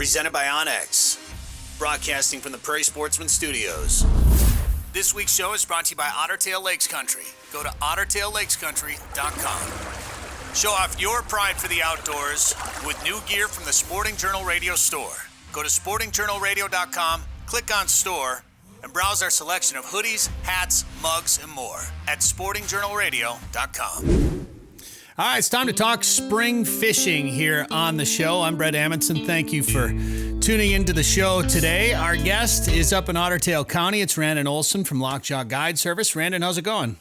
Presented by Onyx. Broadcasting from the Prairie Sportsman Studios. This week's show is brought to you by Otter Tail Lakes Country. Go to ottertaillakescountry.com. Show off your pride for the outdoors with new gear from the Sporting Journal Radio store. Go to sportingjournalradio.com, click on store, and browse our selection of hoodies, hats, mugs, and more at sportingjournalradio.com. All right, it's time to talk spring fishing here on the show. I'm Bret Amundson. Thank you for tuning into the show today. Our guest is up in Otter Tail County. It's Randin Olson from Lockjaw Guide Service. Randin, how's it going?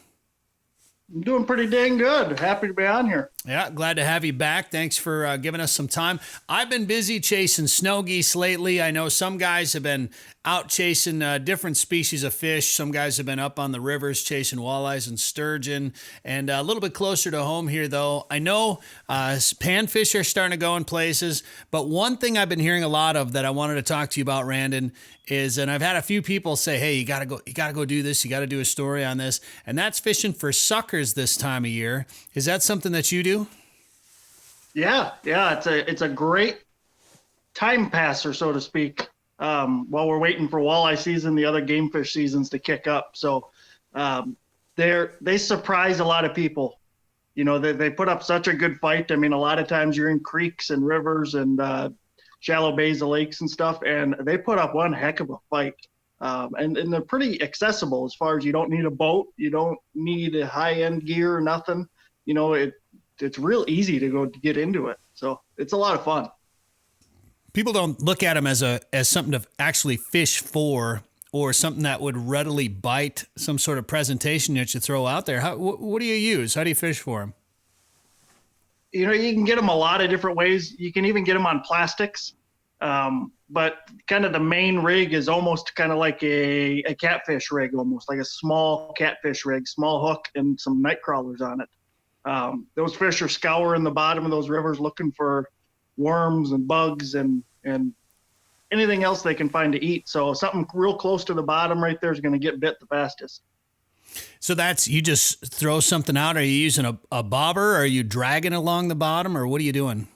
I'm doing pretty dang good. Happy to be on here. Yeah, glad to have you back. Thanks for giving us some time. I've been busy chasing snow geese lately. I know some guys have been out chasing different species of fish. Some guys have been up on the rivers chasing walleyes and sturgeon. And a little bit closer to home here, though, I know panfish are starting to go in places. But one thing I've been hearing a lot of that I wanted to talk to you about, Randin, is, and I've had a few people say, hey, you gotta go do this. You got to do a story on this. And that's fishing for suckers this time of year. Is that something that you do? Yeah. It's a great time passer, so to speak, while we're waiting for walleye season, the other game fish seasons to kick up. So they surprise a lot of people. You know, they put up such a good fight. I mean, a lot of times you're in creeks and rivers and shallow bays of lakes and stuff, and they put up one heck of a fight. And they're pretty accessible as far as you don't need a boat, you don't need a high-end gear or nothing. You know, it's real easy to go get into it. So it's a lot of fun. People don't look at them as something to actually fish for, or something that would readily bite, some sort of presentation that you throw out there. What do you use? How do you fish for them? You know, you can get them a lot of different ways. You can even get them on plastics. But kind of the main rig is almost kind of like a catfish rig, almost like a small catfish rig, small hook and some night crawlers on it. Those fish are scouring the bottom of those rivers looking for worms and bugs and anything else they can find to eat. So something real close to the bottom right there is going to get bit the fastest. So that's, you just throw something out. Are you using a bobber? Are you dragging along the bottom, or what are you doing?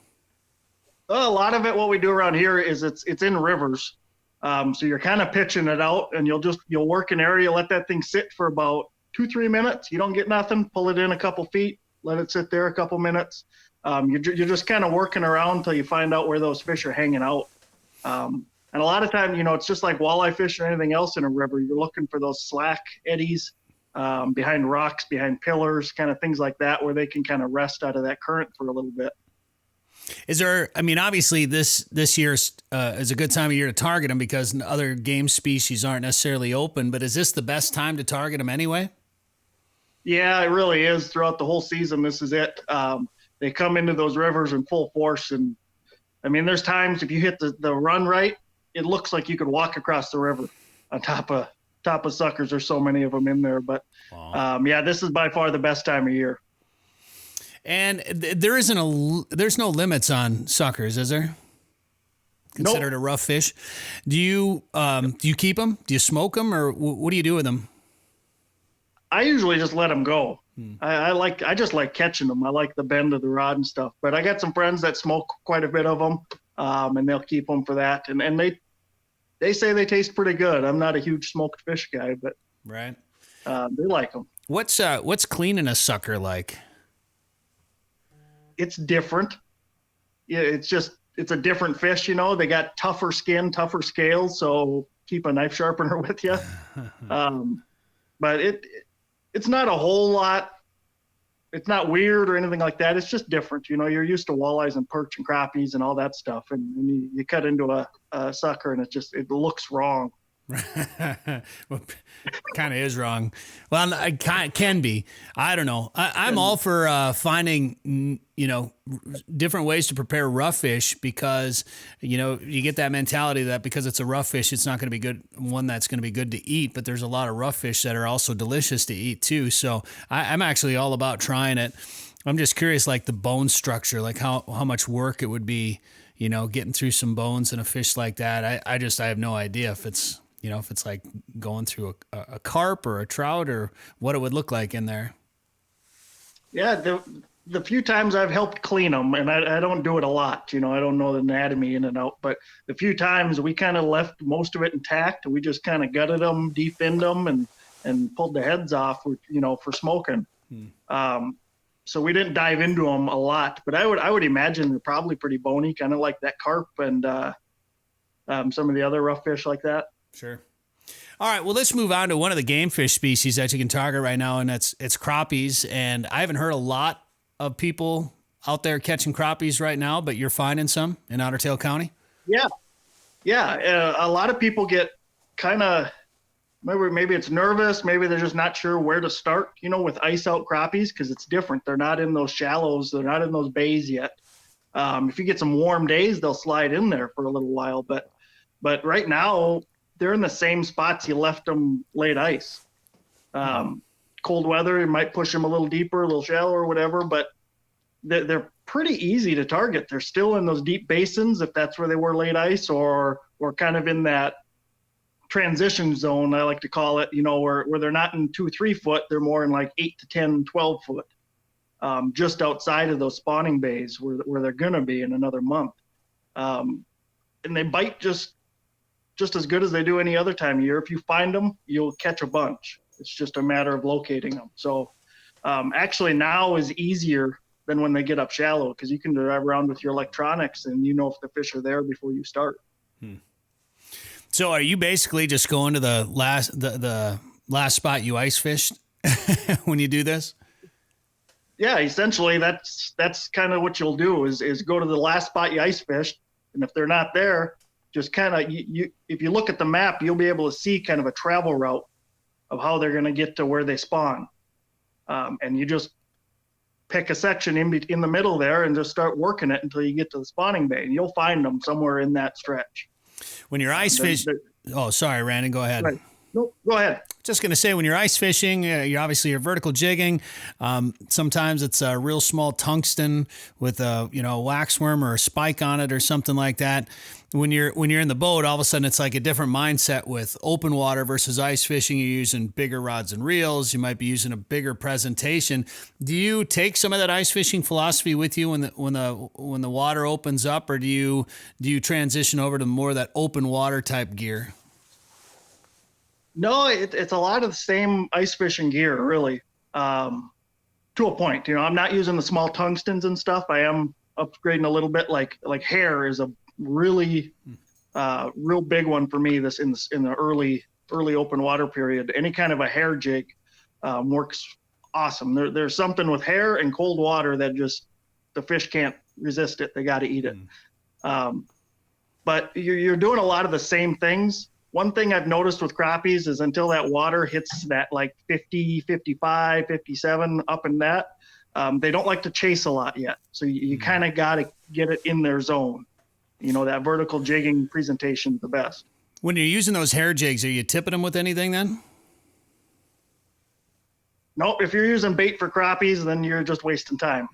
A lot of it, what we do around here is it's in rivers. So you're kind of pitching it out, and you'll work an area, let that thing sit for about 2-3 minutes. You don't get nothing, pull it in a couple feet, let it sit there a couple minutes. You're just kind of working around until you find out where those fish are hanging out. And a lot of time, you know, it's just like walleye fish or anything else in a river. You're looking for those slack eddies behind rocks, behind pillars, kind of things like that, where they can kind of rest out of that current for a little bit. Is there, I mean, obviously this year is a good time of year to target them because other game species aren't necessarily open, but is this the best time to target them anyway? Yeah, it really is. Throughout the whole season, this is it. They come into those rivers in full force. And I mean, there's times if you hit the run right, it looks like you could walk across the river on top of suckers. There's so many of them in there, but yeah, this is by far the best time of year. And there's no limits on suckers, is there? Considered a rough fish. Do you keep them? Do you smoke them, or what do you do with them? I usually just let them go. I just like catching them. I like the bend of the rod and stuff. But I got some friends that smoke quite a bit of them, and they'll keep them for that. And they say they taste pretty good. I'm not a huge smoked fish guy, but right, they like them. What's cleaning a sucker like? It's different. Yeah, it's a different fish, you know. They got tougher skin, tougher scales, so keep a knife sharpener with you. But it's not a whole lot. It's not weird or anything like that. It's just different. You know, you're used to walleyes and perch and crappies and all that stuff, and you cut into a sucker and it looks wrong. Well, kind of is wrong. Well, it can be. I don't know. I'm all for finding, you know, different ways to prepare rough fish because, you know, you get that mentality that because it's a rough fish, it's not going to be good, one that's going to be good to eat, but there's a lot of rough fish that are also delicious to eat too. So I'm actually all about trying it. I'm just curious, like the bone structure, like how much work it would be, you know, getting through some bones in a fish like that. I have no idea if it's, you know, if it's like going through a carp or a trout or what it would look like in there. Yeah, the few times I've helped clean them, and I don't do it a lot, I don't know the anatomy in and out, but the few times we kind of left most of it intact. We just kind of gutted them, definned them, and pulled the heads off, for smoking. So we didn't dive into them a lot, but I would imagine they're probably pretty bony, kind of like that carp and some of the other rough fish like that. Sure. All right, well, let's move on to one of the game fish species that you can target right now, and it's crappies. And I haven't heard a lot of people out there catching crappies right now, but you're finding some in Otter Tail County? Yeah. A lot of people get kind of, maybe it's nervous, maybe they're just not sure where to start, with ice out crappies, because it's different. They're not in those shallows. They're not in those bays yet. If you get some warm days, they'll slide in there for a little while. But right now, they're in the same spots you left them late ice. Cold weather, you might push them a little deeper, a little shallower, whatever, but they're pretty easy to target. They're still in those deep basins, if that's where they were late ice, or kind of in that transition zone, I like to call it, where they're not in 2-3 foot, they're more in like 8 to 10, 12 foot, just outside of those spawning bays where they're going to be in another month. And they bite just as good as they do any other time of year. If you find them, you'll catch a bunch. It's just a matter of locating them. So actually now is easier than when they get up shallow, because you can drive around with your electronics and if the fish are there before you start. So are you basically just going to the last spot you ice fished when you do this? Yeah, essentially that's kind of what you'll do is go to the last spot you ice fished, and if they're not there, just kind of if you look at the map, you'll be able to see kind of a travel route of how they're going to get to where they spawn, and you just pick a section in the middle there and just start working it until you get to the spawning bay, and you'll find them somewhere in that stretch. When you're ice fishing, oh, sorry, Randin, go ahead. Right. No, go ahead. Just going to say, when you're ice fishing, you're vertical jigging. Sometimes it's a real small tungsten with a waxworm or a spike on it or something like that. When you're in the boat, all of a sudden it's like a different mindset with open water versus ice fishing. You're using bigger rods and reels. You might be using a bigger presentation. Do you take some of that ice fishing philosophy with you when the water opens up, or do you transition over to more of that open water type gear? No, it's a lot of the same ice fishing gear, really, to a point. I'm not using the small tungstens and stuff. I am upgrading a little bit. Like hair is a really real big one for me. This in the early open water period. Any kind of a hair jig works awesome. There's something with hair and cold water that just the fish can't resist it. They got to eat it. But you're doing a lot of the same things. One thing I've noticed with crappies is until that water hits that like 50, 55, 57 up in that, they don't like to chase a lot yet. So you kind of got to get it in their zone. That vertical jigging presentation is the best. When you're using those hair jigs, are you tipping them with anything then? Nope. If you're using bait for crappies, then you're just wasting time.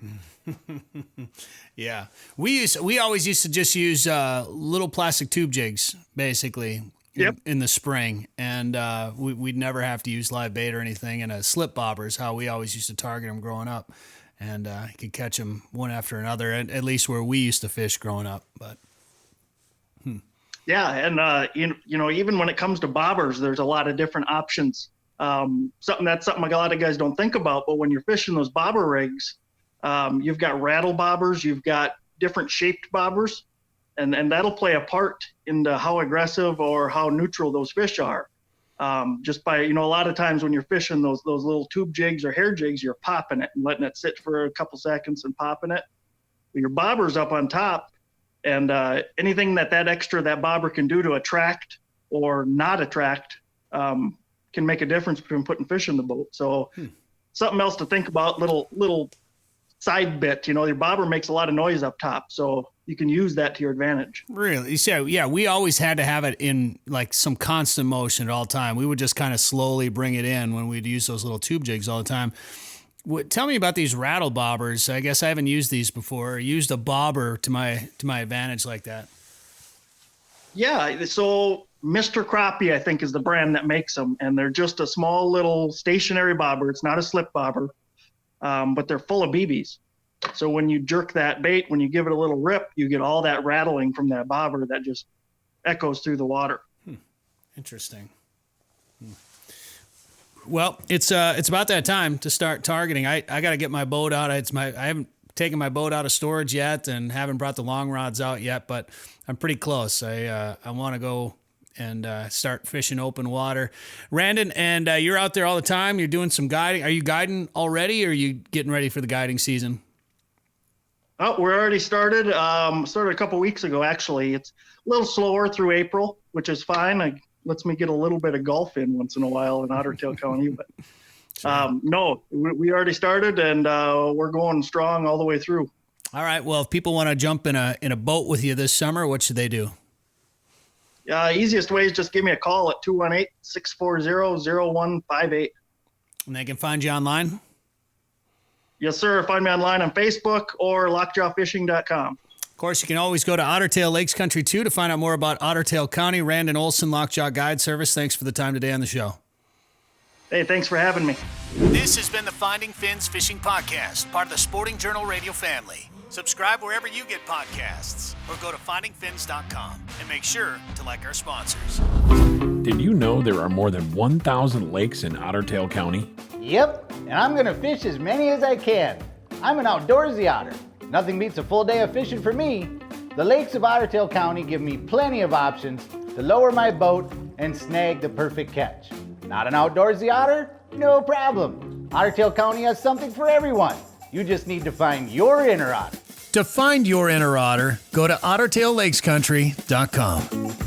Yeah. We always used to just use little plastic tube jigs, basically. Yep. In the spring, and we'd never have to use live bait or anything. And a slip bobber is how we always used to target them growing up, and you could catch them one after another, at least where we used to fish growing up. But yeah, and even when it comes to bobbers, there's a lot of different options. Something a lot of guys don't think about, but when you're fishing those bobber rigs, you've got rattle bobbers, you've got different shaped bobbers. And that'll play a part into how aggressive or how neutral those fish are. Just by, a lot of times when you're fishing those little tube jigs or hair jigs, you're popping it and letting it sit for a couple seconds and popping it. But your bobber's up on top, and anything that bobber can do to attract or not attract can make a difference between putting fish in the boat. So something else to think about, little side bit, your bobber makes a lot of noise up top. So you can use that to your advantage. Really? So, yeah, we always had to have it in like some constant motion at all time. We would just kind of slowly bring it in when we'd use those little tube jigs all the time. Tell me about these rattle bobbers. I guess I haven't used these before. Or used a bobber to my advantage like that. Yeah, so Mr. Crappie, I think, is the brand that makes them. And they're just a small little stationary bobber. It's not a slip bobber, but they're full of BBs. So when you jerk that bait, when you give it a little rip, you get all that rattling from that bobber that just echoes through the water. Interesting. Well, it's about that time to start targeting. I got to get my boat out. I haven't taken my boat out of storage yet and haven't brought the long rods out yet, but I'm pretty close. I want to go and start fishing open water. Randin, and you're out there all the time. You're doing some guiding. Are you guiding already, or are you getting ready for the guiding season? Oh, we're already started. Started a couple weeks ago, actually. It's a little slower through April, which is fine. It lets me get a little bit of golf in once in a while in Otter Tail County. But no, we already started, and we're going strong all the way through. All right. Well, if people want to jump in a boat with you this summer, what should they do? Easiest way is just give me a call at 218-640-0158. And they can find you online? Yes, sir. Find me online on Facebook or lockjawfishing.com. Of course, you can always go to Otter Tail Lakes Country 2 to find out more about Otter Tail County. Randin, Olson, Lockjaw Guide Service. Thanks for the time today on the show. Hey, thanks for having me. This has been the Finding Fins Fishing Podcast, part of the Sporting Journal Radio family. Subscribe wherever you get podcasts or go to findingfins.com and make sure to like our sponsors. Did you know there are more than 1,000 lakes in Otter Tail County? Yep, and I'm going to fish as many as I can. I'm an outdoorsy otter. Nothing beats a full day of fishing for me. The lakes of Otter Tail County give me plenty of options to lower my boat and snag the perfect catch. Not an outdoorsy otter? No problem. Otter Tail County has something for everyone. You just need to find your inner otter. To find your inner otter, go to OtterTailLakesCountry.com.